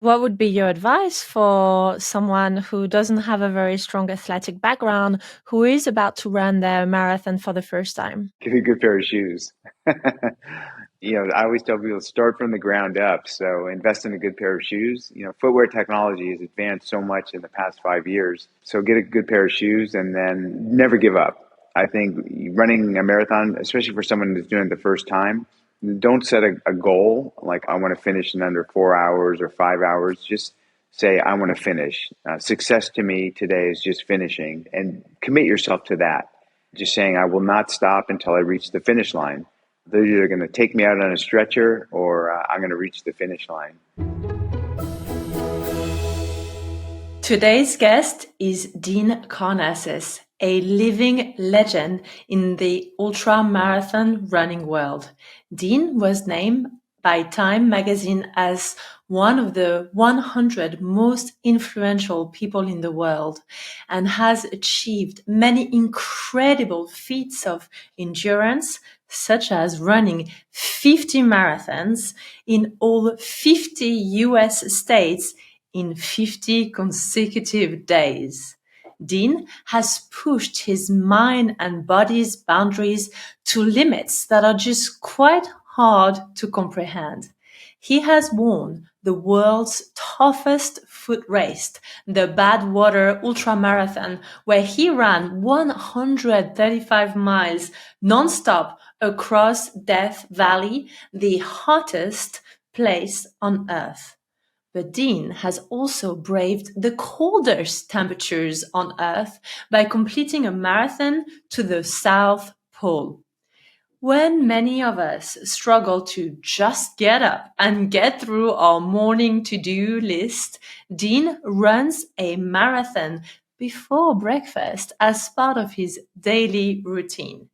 What would be your advice for someone who doesn't have a very strong athletic background, who is about to run their marathon for the first time? Get a good pair of shoes. I always tell people start from the ground up. So invest in a good pair of shoes. Footwear technology has advanced so much in the past 5 years. So get a good pair of shoes and then never give up. I think running a marathon, especially for someone who's doing it the first time, don't set a goal like I want to finish in under 4 hours or 5 hours. Just say, I want to finish. Success to me today is just finishing, and commit yourself to that. Just saying, I will not stop until I reach the finish line. They're either going to take me out on a stretcher or I'm going to reach the finish line. Today's guest is Dean Karnazes, a living legend in the ultramarathon running world. Dean was named by Time magazine as one of the 100 most influential people in the world and has achieved many incredible feats of endurance, such as running 50 marathons in all 50 US states in 50 consecutive days. Dean has pushed his mind and body's boundaries to limits that are just quite hard to comprehend. He has won the world's toughest foot race, the Badwater Ultramarathon, where he ran 135 miles nonstop across Death Valley, the hottest place on earth. But Dean has also braved the coldest temperatures on Earth by completing a marathon to the South Pole. When many of us struggle to just get up and get through our morning to-do list, Dean runs a marathon before breakfast as part of his daily routine.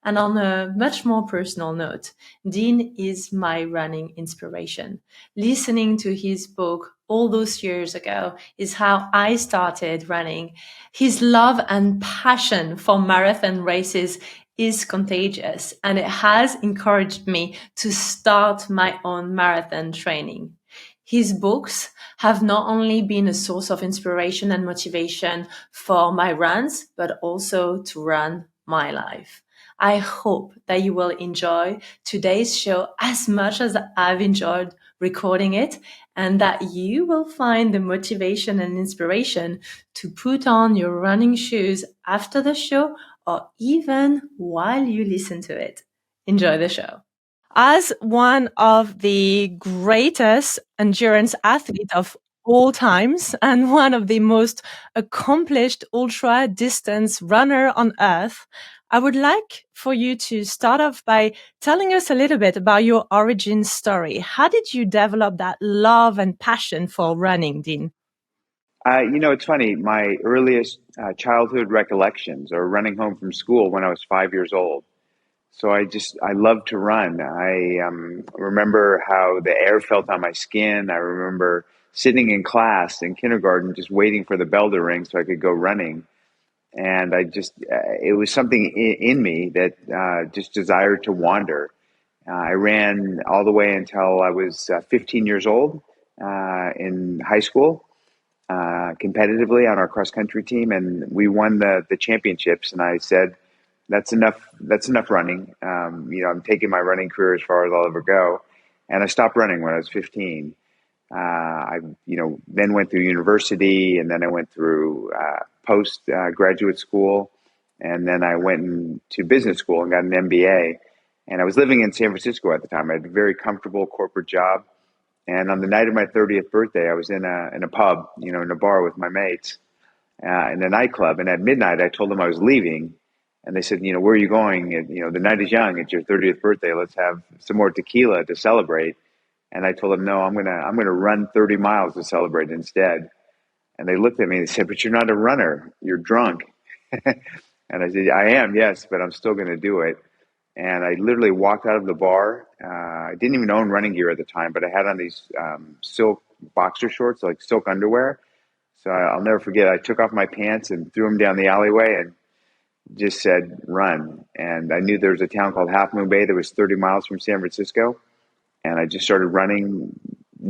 And on a much more personal note, Dean is my running inspiration. Listening to his book all those years ago is how I started running. His love and passion for marathon races is contagious, and it has encouraged me to start my own marathon training. His books have not only been a source of inspiration and motivation for my runs, but also to run my life. I hope that you will enjoy today's show as much as I've enjoyed recording it, and that you will find the motivation and inspiration to put on your running shoes after the show or even while you listen to it. Enjoy the show. As one of the greatest endurance athletes of all times and one of the most accomplished ultra distance runner on earth, I would like for you to start off by telling us a little bit about your origin story. How did you develop that love and passion for running, Dean? It's funny. My earliest childhood recollections are running home from school when I was 5 years old. So I love to run. I remember how the air felt on my skin. I remember sitting in class in kindergarten, just waiting for the bell to ring so I could go running. And it was something in me that just desired to wander. I ran all the way until I was 15 years old in high school, competitively on our cross country team, and we won the championships. And I said, "That's enough. That's enough running. I'm taking my running career as far as I'll ever go." And I stopped running when I was 15. Then went through university, and then I went through post graduate school, and then I went to business school and got an MBA. And I was living in San Francisco at the time. I had a very comfortable corporate job. And on the night of my 30th birthday, I was in a pub, in a bar with my mates, in a nightclub. And at midnight, I told them I was leaving. And they said, where are you going? And, the night is young. It's your 30th birthday. Let's have some more tequila to celebrate. And I told them, no, I'm gonna run 30 miles to celebrate instead. And they looked at me and they said, but you're not a runner. You're drunk. And I said, I am, yes, but I'm still going to do it. And I literally walked out of the bar. I didn't even own running gear at the time, but I had on these silk boxer shorts, like silk underwear. So I'll never forget. I took off my pants and threw them down the alleyway and just said, run. And I knew there was a town called Half Moon Bay that was 30 miles from San Francisco. And I just started running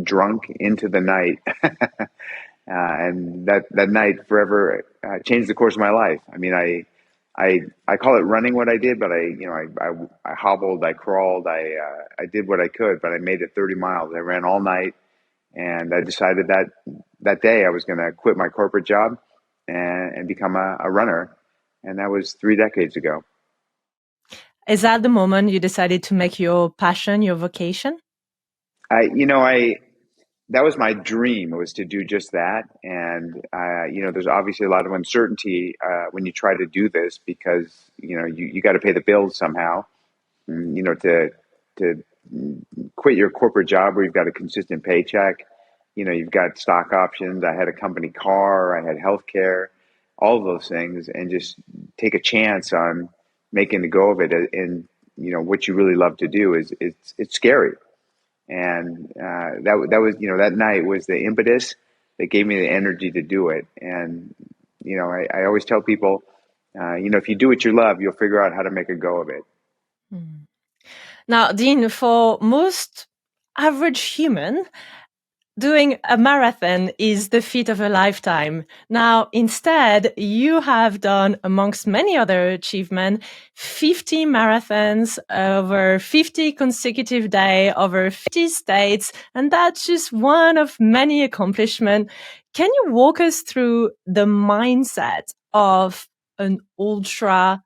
drunk into the night. And that night forever changed the course of my life. I mean, I call it running what I did, but I hobbled, I crawled, I did what I could, but I made it 30 miles. I ran all night, and I decided that day I was going to quit my corporate job and become a runner, and that was 3 decades ago. Is that the moment you decided to make your passion your vocation? I that was my dream, was to do just that. And there's obviously a lot of uncertainty when you try to do this, because you got to pay the bills somehow. And, to quit your corporate job where you've got a consistent paycheck. You've got stock options. I had a company car. I had health care, all of those things, and just take a chance on making the go of it. And what you really love to do is it's scary. And that was, that night was the impetus that gave me the energy to do it. And I always tell people, if you do what you love, you'll figure out how to make a go of it. Mm. Now, Dean, for most average human, doing a marathon is the feat of a lifetime. Now, instead, you have done, amongst many other achievements, 50 marathons over 50 consecutive days, over 50 states, and that's just one of many accomplishments. Can you walk us through the mindset of an ultra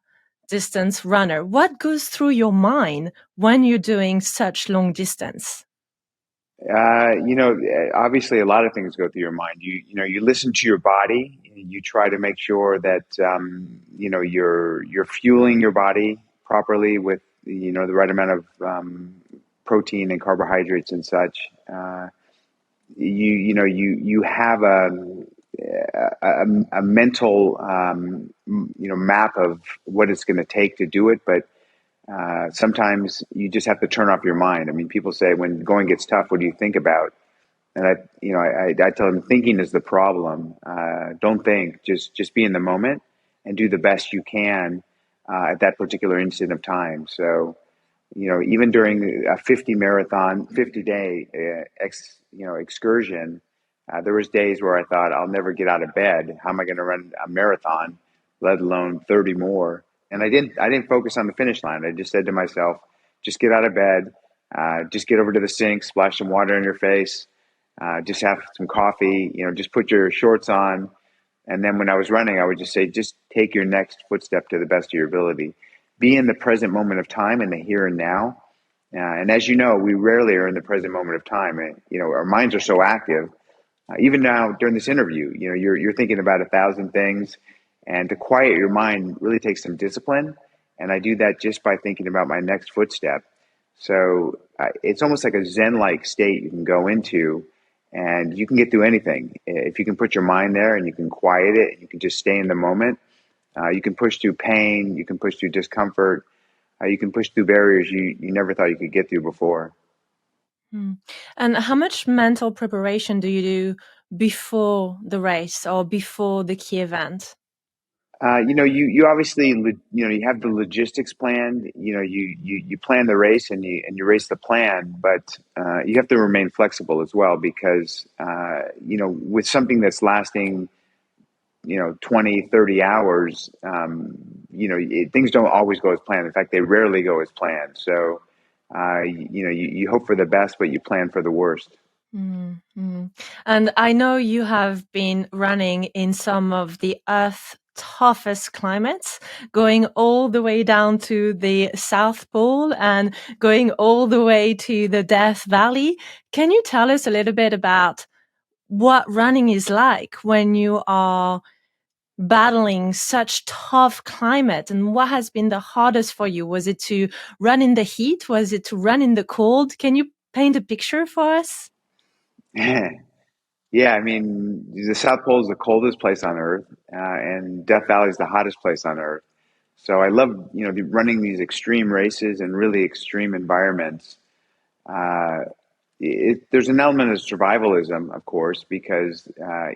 distance runner? What goes through your mind when you're doing such long distance? Obviously, a lot of things go through your mind. You listen to your body. You try to make sure that you're fueling your body properly with the right amount of protein and carbohydrates and such. You have a mental map of what it's going to take to do it, but sometimes you just have to turn off your mind. I mean, people say when going gets tough, what do you think about? And I tell them, thinking is the problem. Don't think, just be in the moment and do the best you can at that particular instant of time. So, even during a 50-day excursion, there was days where I thought, I'll never get out of bed. How am I going to run a marathon, let alone 30 more? And I didn't focus on the finish line. I just said to myself, just get out of bed, just get over to the sink, splash some water in your face, just have some coffee, just put your shorts on. And then when I was running, I would just say, just take your next footstep to the best of your ability. Be in the present moment of time, in the here and now. And as you know, we rarely are in the present moment of time. And, our minds are so active. Even now during this interview, you're thinking about 1,000 things, and to quiet your mind really takes some discipline. And I do that just by thinking about my next footstep. So it's almost like a Zen-like state you can go into, and you can get through anything. If you can put your mind there and you can quiet it, and you can just stay in the moment, you can push through pain, you can push through discomfort, you can push through barriers you never thought you could get through before. And how much mental preparation do you do before the race or before the key event? You obviously, you have the logistics planned. You plan the race, and you race the plan, but you have to remain flexible as well, because with something that's lasting 20, 30 hours, things don't always go as planned. In fact, they rarely go as planned. So you hope for the best, but you plan for the worst. Mm-hmm. And I know you have been running in some of the Earth's toughest climates, going all the way down to the South Pole and going all the way to the Death Valley. Can you tell us a little bit about what running is like when you are battling such tough climate, and what has been the hardest for you? Was it to run in the heat? Was it to run in the cold? Can you paint a picture for us? Yeah, I mean, the South Pole is the coldest place on Earth, and Death Valley is the hottest place on Earth. So I love, running these extreme races in really extreme environments. Uh, there's an element of survivalism, of course, because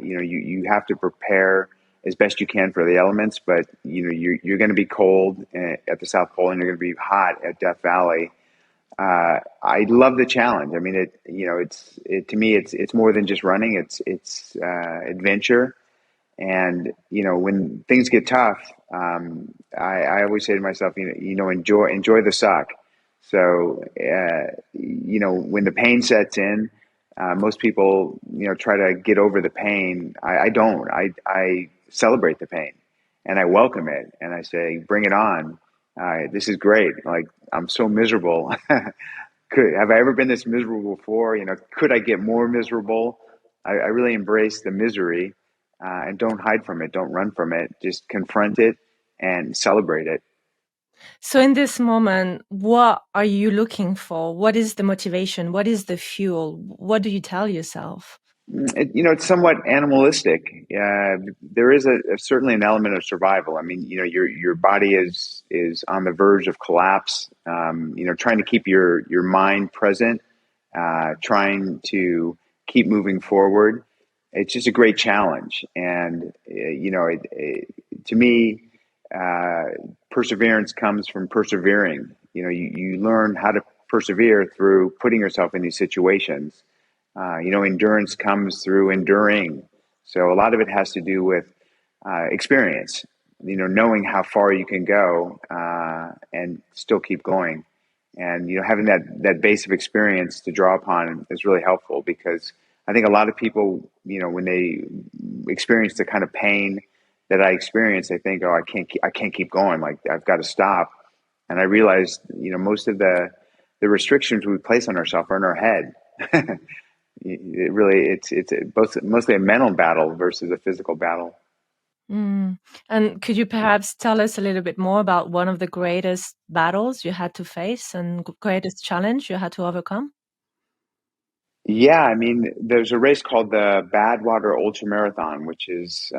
you have to prepare as best you can for the elements, but you're going to be cold at the South Pole, and you're going to be hot at Death Valley. I love the challenge. I mean, to me, it's more than just running. It's adventure. And when things get tough, I always say to myself, enjoy the suck. So when the pain sets in, most people try to get over the pain. I don't. I celebrate the pain, and I welcome it, and I say, bring it on. This is great. Like, I'm so miserable. Have I ever been this miserable before? Could I get more miserable? I really embrace the misery, and don't hide from it. Don't run from it. Just confront it and celebrate it. So in this moment, what are you looking for? What is the motivation? What is the fuel? What do you tell yourself? It's somewhat animalistic. There is certainly an element of survival. I mean, your body is on the verge of collapse. Trying to keep your mind present, trying to keep moving forward. It's just a great challenge, and to me, uh, perseverance comes from persevering. You learn how to persevere through putting yourself in these situations. Endurance comes through enduring. So a lot of it has to do with experience. Knowing how far you can go and still keep going, and having that base of experience to draw upon is really helpful, because I think a lot of people, when they experience the kind of pain that I experienced, they think, "Oh, I can't keep going. Like, I've got to stop." And I realized, most of the restrictions we place on ourselves are in our head. It's both mostly a mental battle versus a physical battle. Mm. And could you perhaps tell us a little bit more about one of the greatest battles you had to face and greatest challenge you had to overcome? Yeah, I mean, there's a race called the Badwater Ultramarathon, which is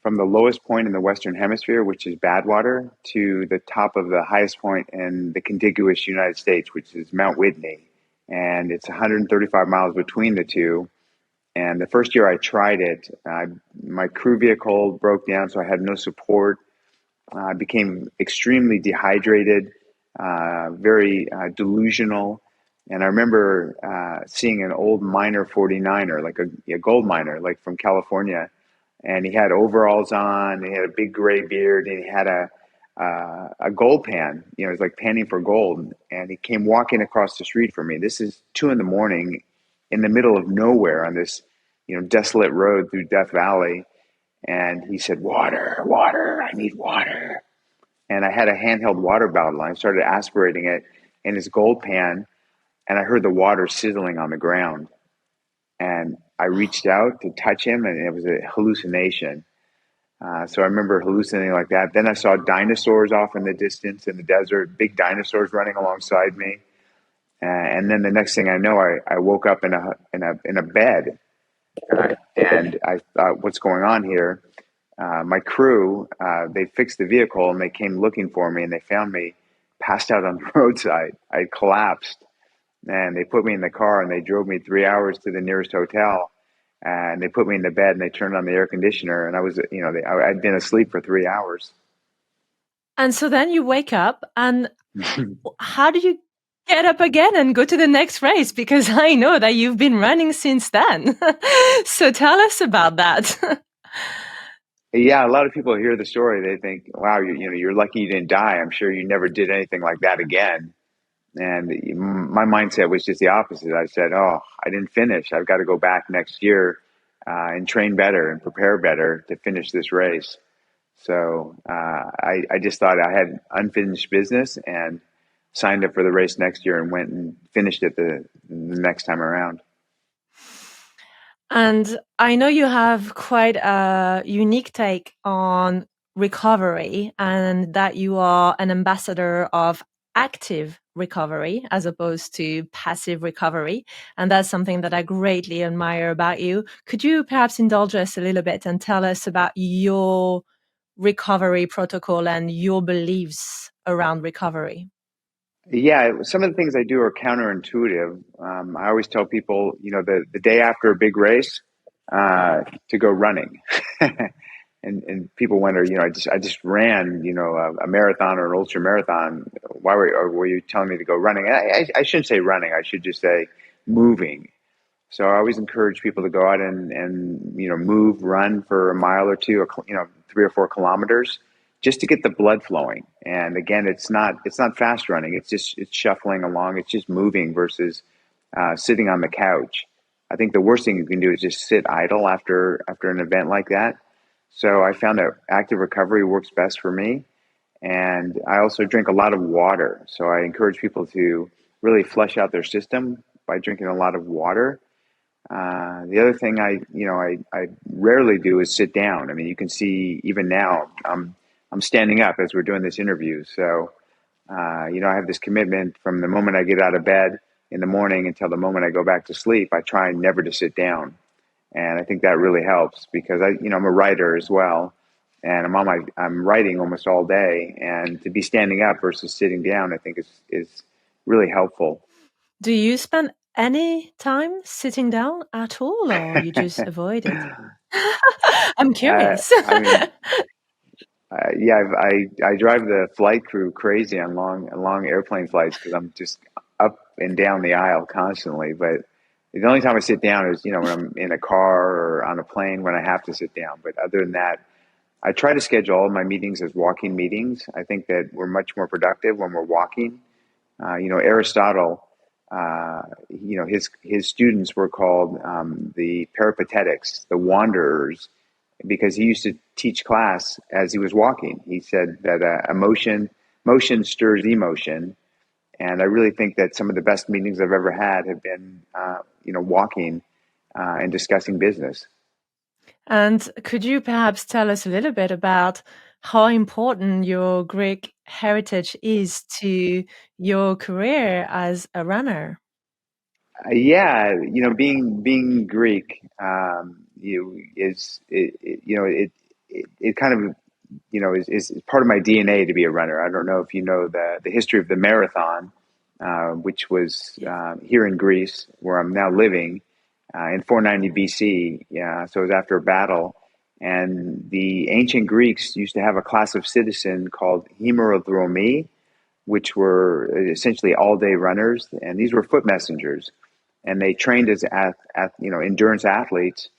from the lowest point in the Western Hemisphere, which is Badwater, to the top of the highest point in the contiguous United States, which is Mount Whitney. And it's 135 miles between the two. And the first year I tried it, my crew vehicle broke down, so I had no support. I became extremely dehydrated, very delusional. And I remember seeing an old miner 49er, like a gold miner, like from California. And he had overalls on, he had a big gray beard, and he had a gold pan. He was like panning for gold. And he came walking across the street from me. This is 2 a.m. in the middle of nowhere on this, desolate road through Death Valley. And he said, "Water, water, I need water." And I had a handheld water bottle. And I started aspirating it in his gold pan, and I heard the water sizzling on the ground. And I reached out to touch him, and it was a hallucination. So I remember hallucinating like that. Then I saw dinosaurs off in the distance in the desert, big dinosaurs running alongside me. And then the next thing I know, I woke up in a bed, and I thought, "What's going on here?" My crew, they fixed the vehicle, and they came looking for me, and they found me passed out on the roadside. I collapsed, and they put me in the car, and they drove me 3 hours to the nearest hotel, and they put me in the bed, and they turned on the air conditioner, and I was, I'd been asleep for 3 hours. And so then you wake up, and how do you get up again and go to the next race? Because I know that you've been running since then. So tell us about that. Yeah, a lot of people hear the story. They think, "Wow, you're lucky you didn't die. I'm sure you never did anything like that again." And my mindset was just the opposite. I said, "Oh, I didn't finish. I've got to go back next year and train better and prepare better to finish this race." So I just thought I had unfinished business, and signed up for the race next year, and went and finished it the next time around. And I know you have quite a unique take on recovery, and that you are an ambassador of active recovery as opposed to passive recovery. And that's something that I greatly admire about you. Could you perhaps indulge us a little bit and tell us about your recovery protocol and your beliefs around recovery? Yeah, some of the things I do are counterintuitive. I always tell people, the day after a big race, to go running. and people wonder, I just ran, a marathon or an ultra marathon. Why were you telling me to go running? I shouldn't say running. I should just say moving. So I always encourage people to go out and move, run for a mile or two, or 3 or 4 kilometers, just to get the blood flowing. And again, it's not fast running. It's shuffling along. It's just moving versus sitting on the couch. I think the worst thing you can do is just sit idle after an event like that. So I found that active recovery works best for me. And I also drink a lot of water. So I encourage people to really flush out their system by drinking a lot of water. The other thing I rarely do is sit down. I mean, you can see even now I'm standing up as we're doing this interview. So I have this commitment from the moment I get out of bed in the morning until the moment I go back to sleep. I try never to sit down, and I think that really helps because I'm a writer as well, and I'm writing almost all day, and to be standing up versus sitting down, I think is really helpful. Do you spend any time sitting down at all, or you just avoid it? I'm curious. I mean, yeah, I drive the flight crew crazy on long airplane flights because I'm just up and down the aisle constantly. But the only time I sit down is when I'm in a car or on a plane when I have to sit down. But other than that, I try to schedule all of my meetings as walking meetings. I think that we're much more productive when we're walking. Aristotle, his students were called the peripatetics, the wanderers, because he used to teach class as he was walking. He said that motion stirs emotion, and I really think that some of the best meetings I've ever had have been, walking and discussing business. And could you perhaps tell us a little bit about how important your Greek heritage is to your career as a runner? Yeah, being Greek, is it kind of is part of my DNA to be a runner. I don't know if you know the history of the marathon, which was Yes. here in Greece, where I'm now living, in 490 BC. Yeah, so it was after a battle, and the ancient Greeks used to have a class of citizen called hemerodromi, which were essentially all day runners, and these were foot messengers, and they trained as endurance athletes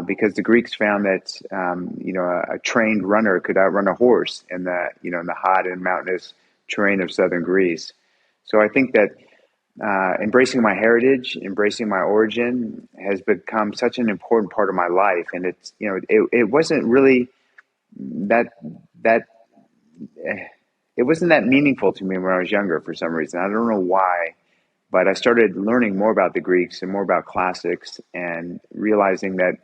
because the Greeks found that a trained runner could outrun a horse in the hot and mountainous terrain of southern Greece. So I think that embracing my heritage, embracing my origin, has become such an important part of my life, and it wasn't really that that it wasn't that meaningful to me when I was younger for some reason. I don't know why, but I started learning more about the Greeks and more about classics and realizing that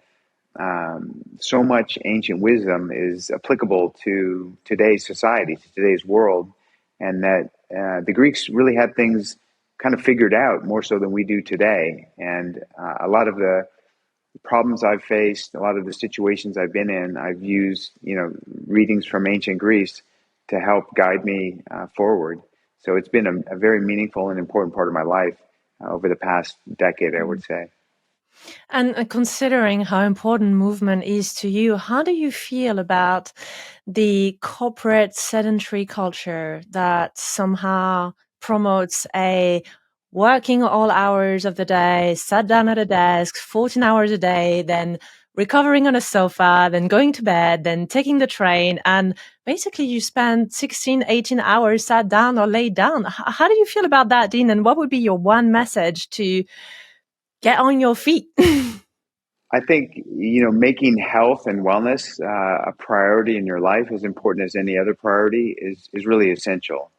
so much ancient wisdom is applicable to today's society, to today's world, and that the Greeks really had things kind of figured out more so than we do today. And a lot of the problems I've faced, a lot of the situations I've been in, I've used readings from ancient Greece to help guide me forward. So it's been a very meaningful and important part of my life over the past decade, I would say. And considering how important movement is to you, how do you feel about the corporate sedentary culture that somehow promotes a working all hours of the day, sat down at a desk, 14 hours a day, then recovering on a sofa, then going to bed, then taking the train, and basically you spend 16, 18 hours sat down or laid down. How do you feel about that, Dean? And what would be your one message to get on your feet? I think making health and wellness a priority in your life, as important as any other priority, is really essential.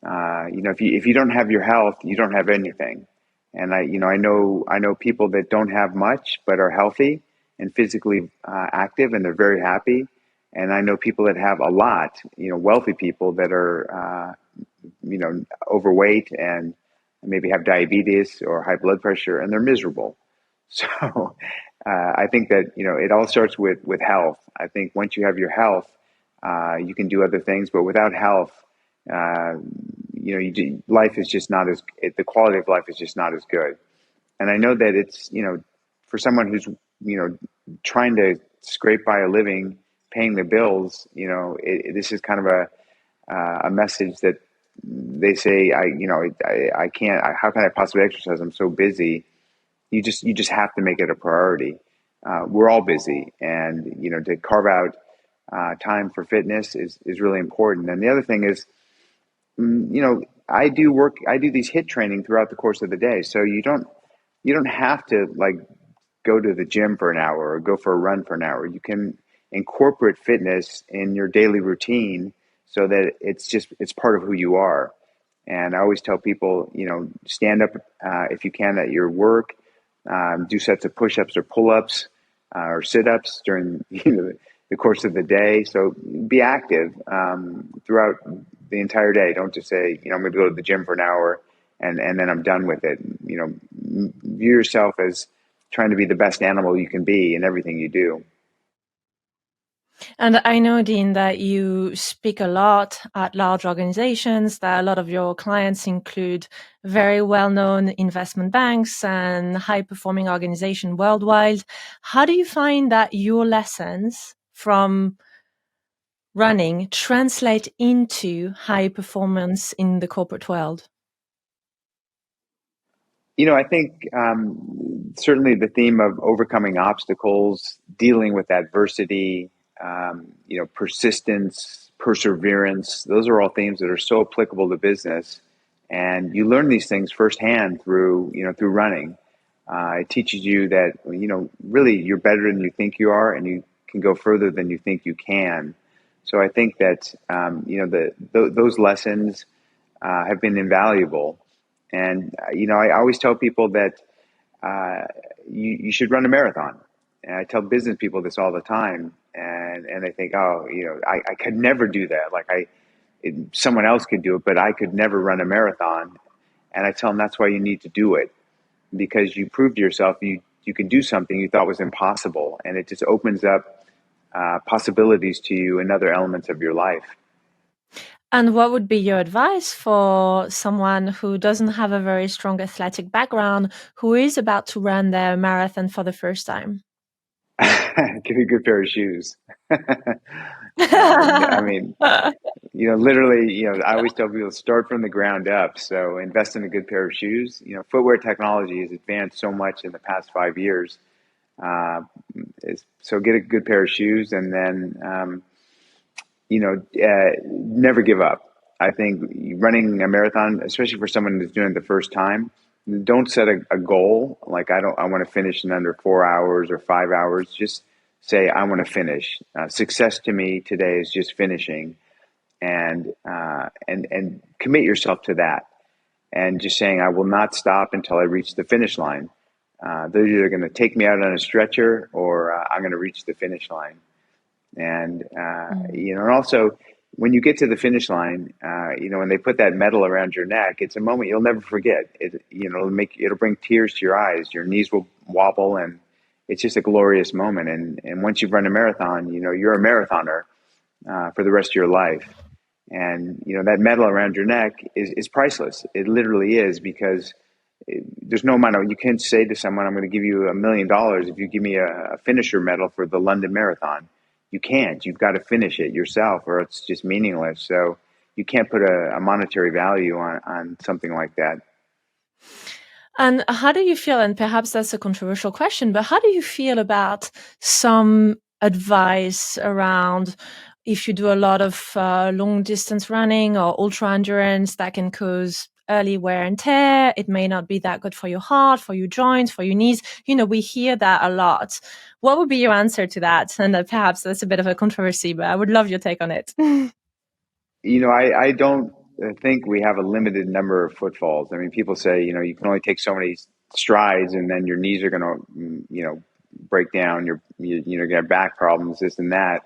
If you don't have your health, you don't have anything. And I know people that don't have much but are healthy and physically active, and they're very happy. And I know people that have a lot, wealthy people that are overweight and maybe have diabetes or high blood pressure, and they're miserable. So I think that it all starts with health. I think once you have your health, you can do other things, but without health, uh, life is just not as the quality of life is just not as good. And I know that it's for someone who's trying to scrape by a living paying the bills, this is kind of a message that they say, I can't, how can I possibly exercise? I'm so busy. You just have to make it a priority. We're all busy, and to carve out time for fitness is really important. And the other thing is, I do these HIIT training throughout the course of the day, so you don't have to like go to the gym for an hour or go for a run for an hour. You can incorporate fitness in your daily routine so that it's part of who you are. And I always tell people, stand up if you can at your work, do sets of push-ups or pull-ups or sit-ups during the course of the day. So be active throughout the entire day. Don't just say, I'm going to go to the gym for an hour and then I'm done with it. View yourself as trying to be the best animal you can be in everything you do. And I know, Dean, that you speak a lot at large organizations, that a lot of your clients include very well-known investment banks and high-performing organizations worldwide. How do you find that your lessons from running translate into high performance in the corporate world? I think certainly the theme of overcoming obstacles, dealing with adversity, persistence, perseverance, those are all themes that are so applicable to business. And you learn these things firsthand through running. It teaches you that, really you're better than you think you are, and you can go further than you think you can. So I think that, those lessons have been invaluable. And, I always tell people that you should run a marathon. And I tell business people this all the time. And they think, oh, I could never do that. Like someone else could do it, but I could never run a marathon. And I tell them that's why you need to do it, because you prove to yourself you can do something you thought was impossible. And it just opens up possibilities to you in other elements of your life. And what would be your advice for someone who doesn't have a very strong athletic background, who is about to run their marathon for the first time? Get a good pair of shoes. I mean, literally, I always tell people start from the ground up. So invest in a good pair of shoes. Footwear technology has advanced so much in the past 5 years. Uh, so get a good pair of shoes, and then, never give up. I think running a marathon, especially for someone who's doing it the first time, don't set a goal. Like I want to finish in under 4 hours or 5 hours. Just say, I want to finish. Success to me today is just finishing, and commit yourself to that, and just saying, I will not stop until I reach the finish line. They're either going to take me out on a stretcher, or I'm going to reach the finish line. And and also when you get to the finish line, when they put that medal around your neck, it's a moment you'll never forget. It'll bring tears to your eyes. Your knees will wobble, and it's just a glorious moment. And once you've run a marathon, you're a marathoner for the rest of your life. And that medal around your neck is priceless. It literally is, because there's no amount of, you can't say to someone, I'm going to give you $1 million if you give me a finisher medal for the London Marathon. You can't. You've got to finish it yourself, or it's just meaningless. So you can't put a monetary value on something like that. And how do you feel, and perhaps that's a controversial question, but how do you feel about some advice around, if you do a lot of long distance running or ultra endurance, that can cause early wear and tear? It may not be that good for your heart, for your joints, for your knees. We hear that a lot. What would be your answer to that? And perhaps that's a bit of a controversy, but I would love your take on it. I don't think we have a limited number of footfalls. I mean, people say, you can only take so many strides, and then your knees are going to, break down. You're going to have back problems, this and that.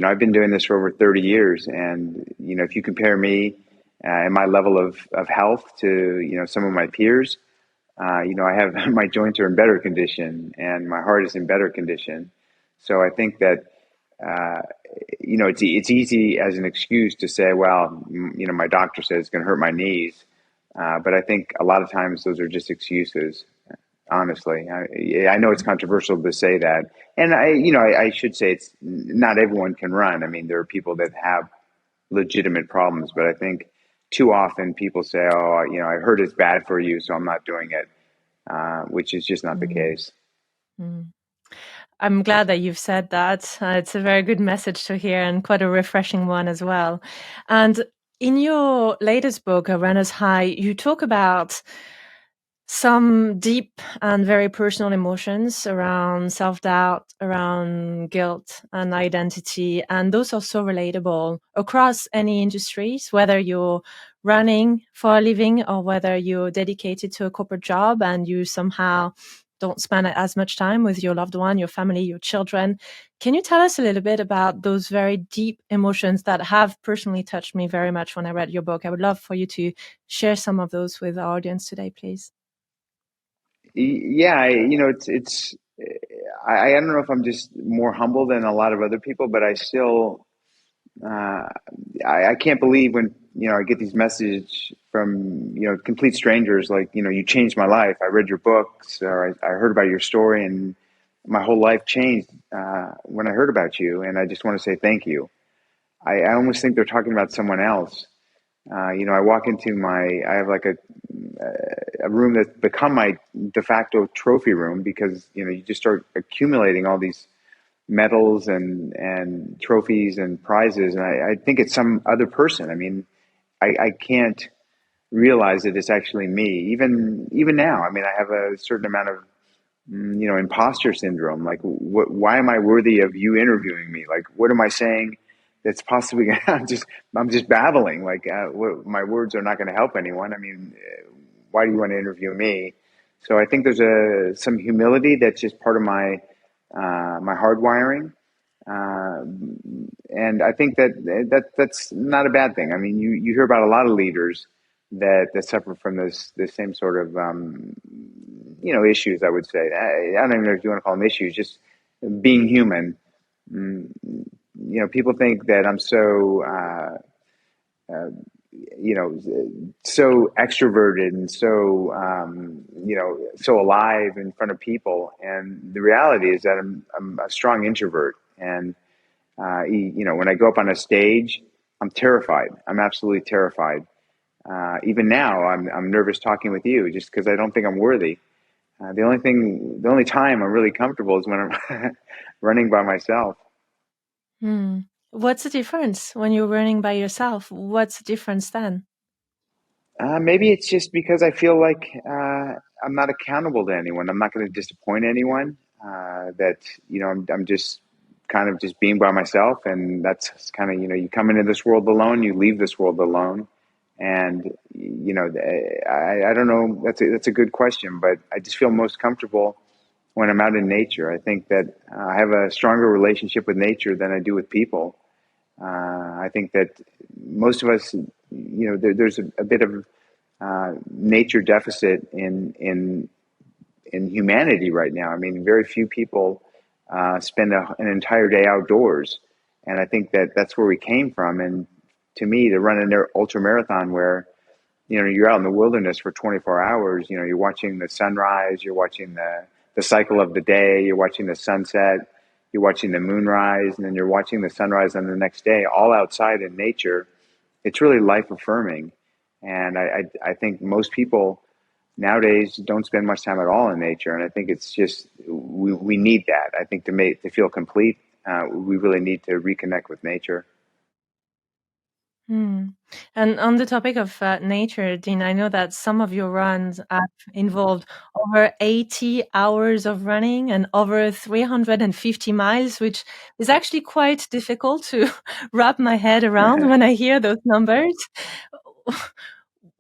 I've been doing this for over 30 years. And, if you compare me and my level of health to, some of my peers, I have my joints are in better condition, and my heart is in better condition. So I think that, it's easy as an excuse to say, well, my doctor says it's going to hurt my knees. But I think a lot of times those are just excuses. honestly. I know it's controversial to say that. And I should say it's not everyone can run. I mean, there are people that have legitimate problems, but I think too often people say, oh, I heard it's bad for you, so I'm not doing it, which is just not the Mm, case. mm. I'm glad that you've said that. It's a very good message to hear and quite a refreshing one as well. And in your latest book, A Runner's High, you talk about some deep and very personal emotions around self-doubt, around guilt and identity. And those are so relatable across any industries, whether you're running for a living or whether you're dedicated to a corporate job and you somehow don't spend as much time with your loved one, your family, your children. Can you tell us a little bit about those very deep emotions that have personally touched me very much when I read your book? I would love for you to share some of those with our audience today, please. Yeah, I don't know if I'm just more humble than a lot of other people, but I still uh, I can't believe when I get these messages from complete strangers like you changed my life. I read your books, or I heard about your story, and my whole life changed when I heard about you. And I just want to say thank you. I almost think they're talking about someone else. I walk into I have like a room that's become my de facto trophy room because you just start accumulating all these medals and trophies and prizes, and I think it's some other person. I mean, I can't realize that it's actually me. Even now, I mean, I have a certain amount of imposter syndrome. Like, why am I worthy of you interviewing me? Like, what am I saying that's possibly I'm just babbling. Like, my words are not going to help anyone. I mean, why do you want to interview me? So I think there's some humility that's just part of my hardwiring. Uh, and I think that's not a bad thing. I mean, you hear about a lot of leaders that suffer from this same sort of issues. I would say I don't even know if you want to call them issues. Just being human. Mm, people think that I'm so uh, so extroverted and so so alive in front of people, and the reality is that I'm a strong introvert. And when I go up on a stage, I'm terrified. I'm absolutely terrified. Even now, I'm nervous talking with you just because I don't think I'm worthy. The only time I'm really comfortable is when I'm running by myself. Hmm. What's the difference when you're running by yourself? What's the difference then? Maybe it's just because I feel like I'm not accountable to anyone. I'm not going to disappoint anyone. That I'm just kind of just being by myself, and that's kind of you come into this world alone, you leave this world alone, and I don't know. That's a good question, but I just feel most comfortable when I'm out in nature. I think that I have a stronger relationship with nature than I do with people. I think that most of us, there's a bit of nature deficit in humanity right now. I mean, very few people spend an entire day outdoors, and I think that that's where we came from. And to me, to run an ultra marathon where you're out in the wilderness for 24 hours, you're watching the sunrise, you're watching the cycle of the day, you're watching the sunset, you're watching the moonrise, and then you're watching the sunrise on the next day, all outside in nature. It's really life affirming. And I think most people nowadays don't spend much time at all in nature. And I think it's just, we need that. I think to feel complete, we really need to reconnect with nature. Hmm. And on the topic of nature, Dean, I know that some of your runs have involved over 80 hours of running and over 350 miles, which is actually quite difficult to wrap my head around when I hear those numbers.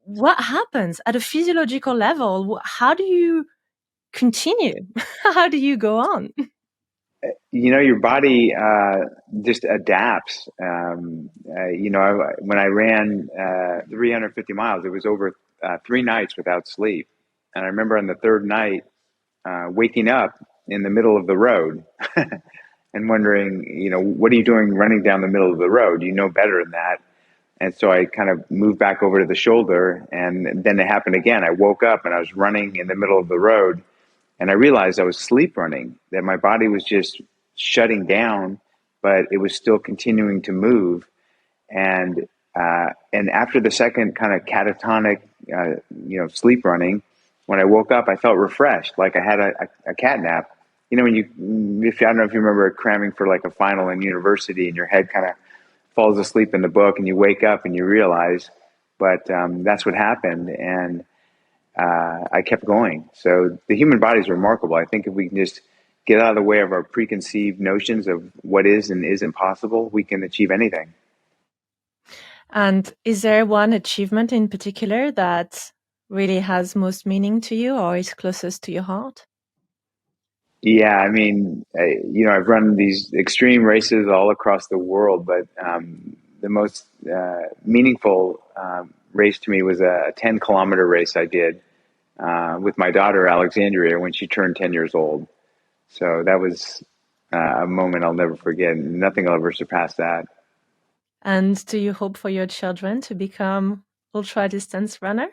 What happens at a physiological level? How do you continue? How do you go on? Your body just adapts. When I ran 350 miles, it was over 3 nights without sleep. And I remember on the third night, waking up in the middle of the road and wondering, what are you doing running down the middle of the road? You know better than that. And so I kind of moved back over to the shoulder, and then it happened again. I woke up and I was running in the middle of the road, And I realized I was sleep running, that my body was just shutting down, but it was still continuing to move. And after the second kind of catatonic, sleep running, when I woke up, I felt refreshed, like I had a cat nap. You know, if I don't know if you remember cramming for like a final in university, and your head kind of falls asleep in the book, and you wake up and you realize, but that's what happened, and I kept going. So the human body is remarkable. I think if we can just get out of the way of our preconceived notions of what is and isn't possible, we can achieve anything. And is there one achievement in particular that really has most meaning to you or is closest to your heart? Yeah, I mean, I've run these extreme races all across the world, but the most meaningful race to me was a 10-kilometer race I did with my daughter, Alexandria, when she turned 10 years old. So that was a moment I'll never forget. Nothing will ever surpass that. And do you hope for your children to become ultra distance runner?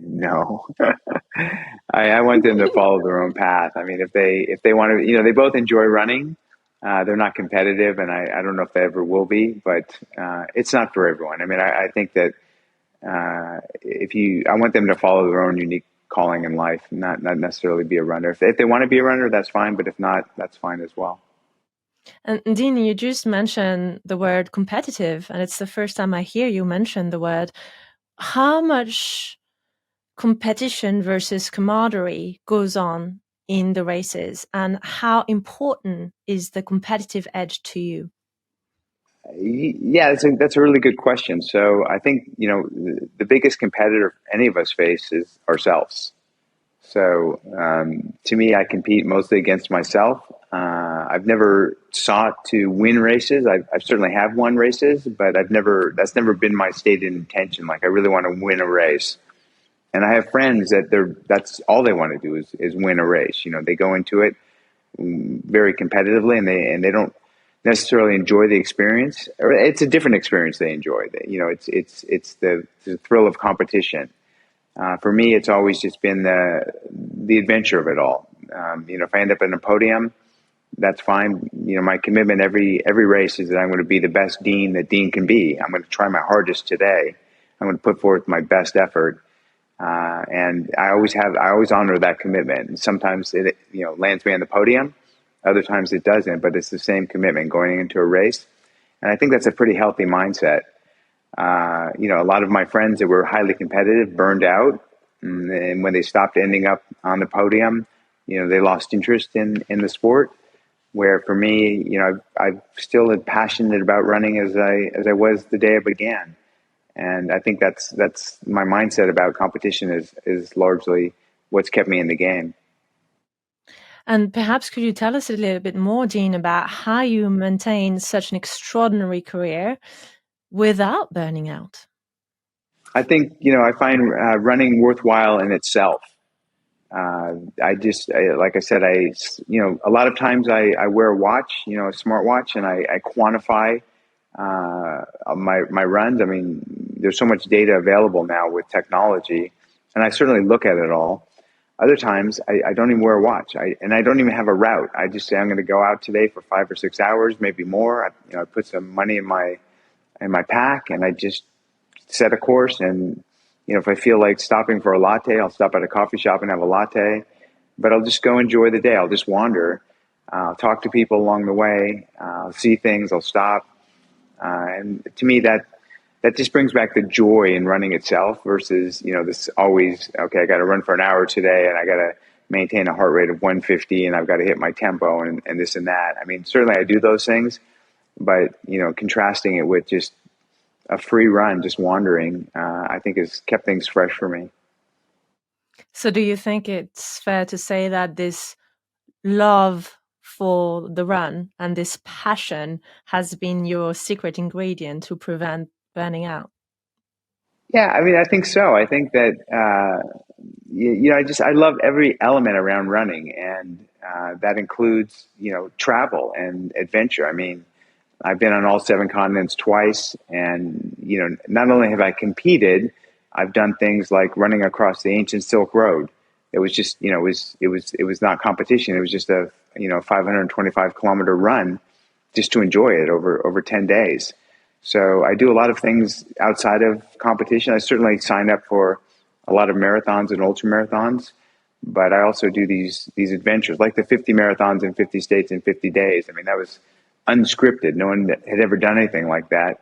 No, I want them to follow their own path. I mean, if they want to, they both enjoy running. They're not competitive, and I don't know if they ever will be. But it's not for everyone. I mean, I think that I want them to follow their own unique calling in life, not necessarily be a runner. If they want to be a runner, that's fine. But if not, that's fine as well. And Dean, you just mentioned the word competitive, and it's the first time I hear you mention the word. How much competition versus camaraderie goes on in the races, and how important is the competitive edge to you? Yeah, that's a really good question. So I think the biggest competitor any of us face is ourselves. So to me, I compete mostly against myself. I've never sought to win races. I certainly have won races, but that's never been my stated intention. Like I really want to win a race. And I have friends that's all they want to do is win a race. They go into it very competitively, and they don't necessarily enjoy the experience. Or it's a different experience they enjoy. It's the thrill of competition. For me, it's always just been the adventure of it all. If I end up in a podium, that's fine. My commitment every race is that I'm going to be the best Dean that Dean can be. I'm going to try my hardest today. I'm going to put forth my best effort. And I always honor that commitment. And sometimes it lands me on the podium. Other times it doesn't, but it's the same commitment going into a race. And I think that's a pretty healthy mindset. A lot of my friends that were highly competitive burned out. And when they stopped ending up on the podium, they lost interest in the sport. Where for me, I'm still as passionate about running as I was the day I began. And I think that's my mindset about competition is largely what's kept me in the game. And perhaps could you tell us a little bit more, Dean, about how you maintain such an extraordinary career without burning out? I think, I find running worthwhile in itself. Like I said, a lot of times I wear a watch, a smartwatch, and I quantify my runs. I mean, there's so much data available now with technology, and I certainly look at it all. Other times, I don't even wear a watch, and I don't even have a route. I just say I'm going to go out today for 5 or 6 hours, maybe more. I put some money in my pack, and I just set a course. And if I feel like stopping for a latte, I'll stop at a coffee shop and have a latte. But I'll just go enjoy the day. I'll just wander, talk to people along the way, see things. I'll stop, and to me that just brings back the joy in running itself versus this always, okay, I got to run for an hour today, and I got to maintain a heart rate of 150, and I've got to hit my tempo and this and that. I mean, certainly I do those things, but contrasting it with just a free run, just wandering, I think has kept things fresh for me. So do you think it's fair to say that this love for the run and this passion has been your secret ingredient to prevent burning out? Yeah, I mean, I think so. I think that I love every element around running, and that includes travel and adventure. I mean, I've been on all 7 continents twice, and not only have I competed, I've done things like running across the ancient Silk Road. it was just, it was not competition. It was just a, 525-kilometer run just to enjoy it over 10 days. So I do a lot of things outside of competition. I certainly signed up for a lot of marathons and ultra marathons, but I also do these adventures, like the 50 marathons in 50 states in 50 days. I mean, that was unscripted. No one had ever done anything like that.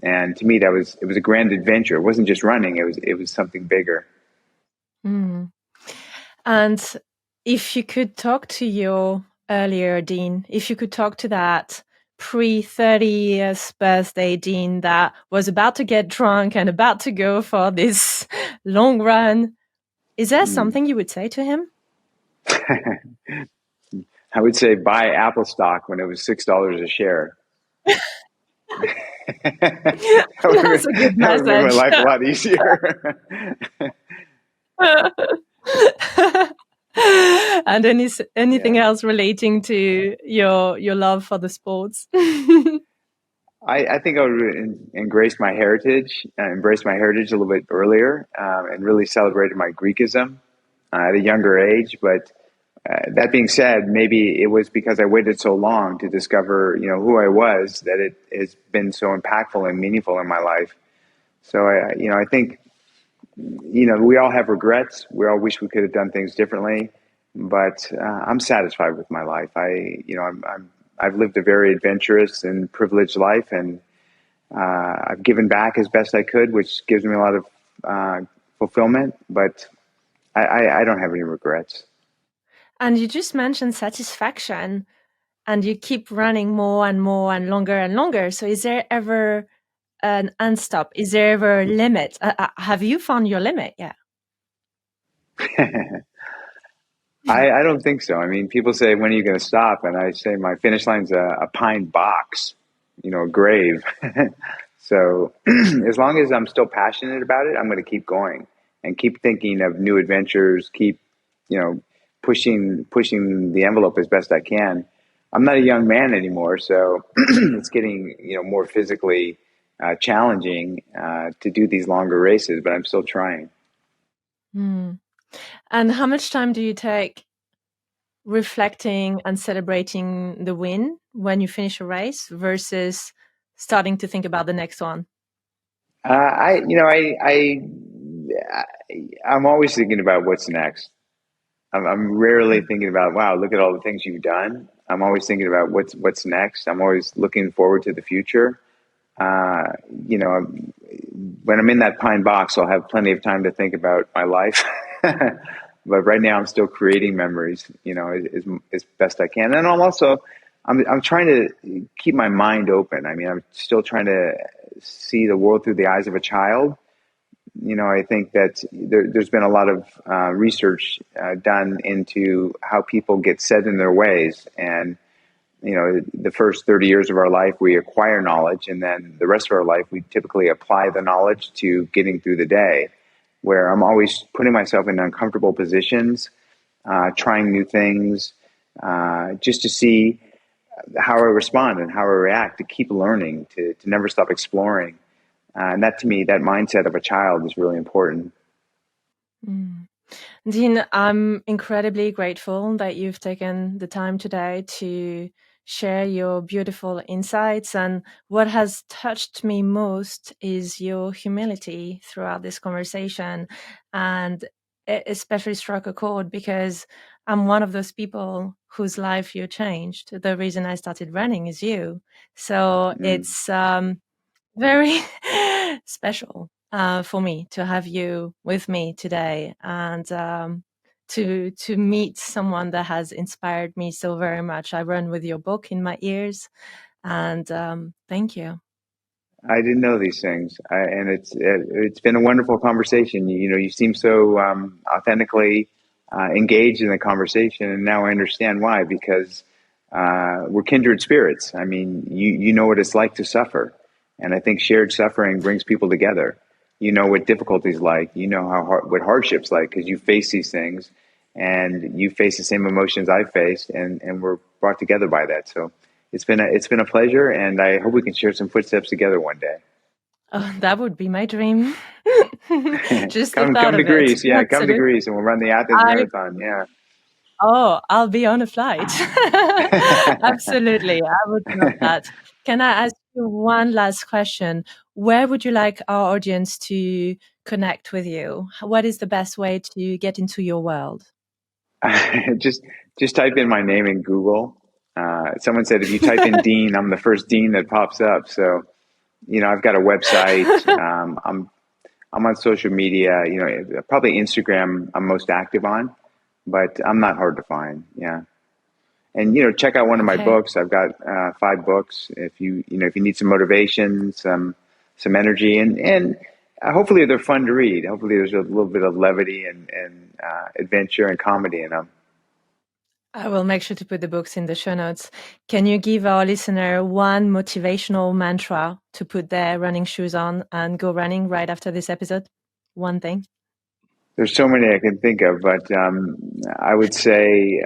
And to me, it was a grand adventure. It wasn't just running. It was something bigger. Mm. And if you could talk to your earlier Dean, if you could talk to that pre-30th birthday Dean that was about to get drunk and about to go for this long run, is there something you would say to him? I would say buy Apple stock when it was $6 a share. That's a good That would make my message. life a lot easier. And anything Yeah. else relating to your love for the sports? I think I would embrace my heritage a little bit earlier, and really celebrated my Greekism at a younger age. But that being said, maybe it was because I waited so long to discover, who I was, that it has been so impactful and meaningful in my life. So I think, we all have regrets. We all wish we could have done things differently, but I'm satisfied with my life. I've lived a very adventurous and privileged life, and I've given back as best I could, which gives me a lot of fulfillment. But I don't have any regrets. And you just mentioned satisfaction, and you keep running more and more and longer and longer. So is there ever an unstop? Is there ever a limit? Have you found your limit yet? I don't think so. I mean, people say, when are you going to stop? And I say, my finish line's a pine box, a grave. So as long as I'm still passionate about it, I'm going to keep going and keep thinking of new adventures, keep, pushing the envelope as best I can. I'm not a young man anymore, so it's getting, more physically challenging to do these longer races, but I'm still trying. Hmm. And how much time do you take reflecting and celebrating the win when you finish a race versus starting to think about the next one? I'm always thinking about what's next. I'm rarely thinking about, wow, look at all the things you've done. I'm always thinking about what's next. I'm always looking forward to the future. Uh, you know, when I'm in that pine box, I'll have plenty of time to think about my life. But right now, I'm still creating memories, as best I can. And I'm trying to keep my mind open. I mean, I'm still trying to see the world through the eyes of a child. I think that there's been a lot of research done into how people get set in their ways. And, the first 30 years of our life, we acquire knowledge. And then the rest of our life, we typically apply the knowledge to getting through the day, where I'm always putting myself in uncomfortable positions, trying new things, just to see how I respond and how I react, to keep learning, to never stop exploring. And that, to me, that mindset of a child is really important. Mm. Dean, I'm incredibly grateful that you've taken the time today to share your beautiful insights. And what has touched me most is your humility throughout this conversation. And it especially struck a chord because I'm one of those people whose life you changed. The reason I started running is you. So Mm. it's very special for me to have you with me today, and to meet someone that has inspired me so very much. I run with your book in my ears, and thank you. I didn't know these things, and it's been a wonderful conversation. You seem so authentically engaged in the conversation, and now I understand why. Because we're kindred spirits. I mean, you know what it's like to suffer, and I think shared suffering brings people together. You know what difficulties like. You know what hardships like, because you face these things, and you face the same emotions I faced, and we're brought together by that. So it's been a pleasure, and I hope we can share some footsteps together one day. Oh, that would be my dream. Just the come thought to of it. Greece. Yeah, come to Absolutely. Greece and we'll run the Athens I Marathon. Yeah. I'll be on a flight. Absolutely. I would love that. Can I ask you one last question? Where would you like our audience to connect with you? What is the best way to get into your world? just just type in my name in Google. Someone said if you type in Dean, I'm the first Dean that pops up. So I've got a website. I'm on social media. Probably Instagram. I'm most active on, but I'm not hard to find. Yeah. And check out one of my Okay. books. I've got 5 books. If you need some motivation, some energy, and hopefully they're fun to read. Hopefully there's a little bit of levity and adventure and comedy in them. I will make sure to put the books in the show notes. Can you give our listener one motivational mantra to put their running shoes on and go running right after this episode? One thing. There's so many I can think of, but I would say,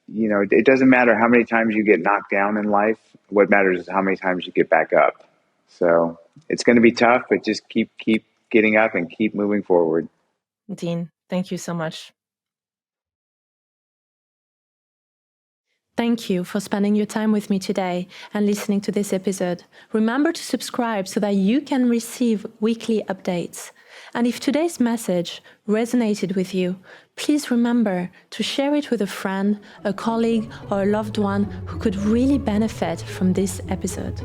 it doesn't matter how many times you get knocked down in life. What matters is how many times you get back up. So it's going to be tough, but just keep getting up and keep moving forward. Dean, thank you so much. Thank you for spending your time with me today and listening to this episode. Remember to subscribe so that you can receive weekly updates. And if today's message resonated with you, please remember to share it with a friend, a colleague, or a loved one who could really benefit from this episode.